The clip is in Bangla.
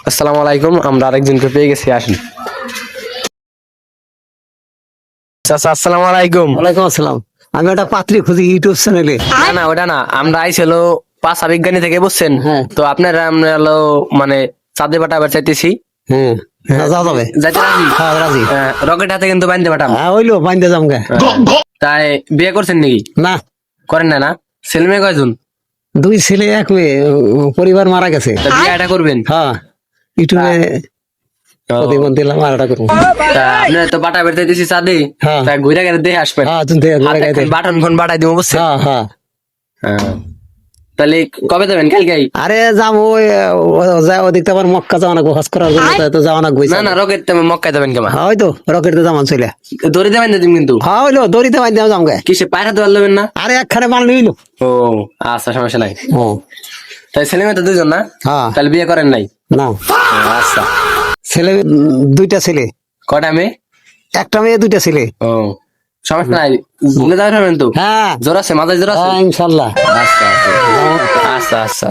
আসসালামু আলাইকুম, আমরা আরেকজনকে পেয়ে গেছি, আসেন। চাচা আসসালামু আলাইকুম। ওয়ালাইকুম আসসালাম। আমি একটা পাত্রী খুঁজি ইউটিউব চ্যানেলে। না না, ওটা না, আমরা আইছিল পাঁচা বিজ্ঞানী থেকে, বুঝছেন? হ্যাঁ। তো আপনারা আমরা হলো মানে চাঁদে পাঠাবার চাইতেছি। হ্যাঁ, যাওয়া যাবে। যাইতে রাজি? হ্যাঁ, রাজি। রকেট হাতে কিন্তু বান্ধতে পাঠাম। হ্যাঁ, হইলো বাইন্দে যামগা। তাই বিয়ে করছেন নাকি? না, করেন না? না, ছেলে মেয়ে কয়জন? 2 ছেলে 1 মেয়ে, পরিবার মারা গেছে। তা বিয়েটা করবেন? হ্যাঁ, ইউটিউবে প্রতিবন্ধ দিলাম আর এটা করবো। তা আপনারা তো পাঠাবার চাইতেছি চাঁদে। হ্যাঁ। তা ঘুরে গেলে দেখে আসবেন। হ্যাঁ, তুমি বাটন ফোন পাঠাই দিব, বুঝছেন? হ্যাঁ হ্যাঁ। হ্যাঁ। তাহলে কবে যাবেন? কালকেই? আরে যাম ওই ওদিকটা আবার মক্কা যাওয়া লাগবো, হজ করার জন্য তো যাওয়া লাগবো। না না, রকেট মক্কায় যাবেন কেমন? হ্যাঁ, ওই তো রকেটে যামান চলে। দড়ি দেবেন না তুমি কিন্তু? হ্যাঁ, হইলো দড়িতে বাইন্দে যামগা। কিসে পায়রা দেওয়ার নেবেন না? আরে একখানে মাল নিইলো। ও আচ্ছা, সমস্যা নাই। ও তাই ছেলে মেয়ে তো 2জন না? হ্যাঁ। তাহলে বিয়ে করেন নাই? না, আচ্ছা। ছেলে 2টা ছেলে, কটা মেয়ে? একটা মেয়ে 2টা ছেলে। ও সমস্যা নাই, ভুলে যাবেন তো? হ্যাঁ জোর আছে, মাথায় জোর আছে? হ্যাঁ, ইনশাল্লাহ। আচ্ছা আচ্ছা আচ্ছা আচ্ছা।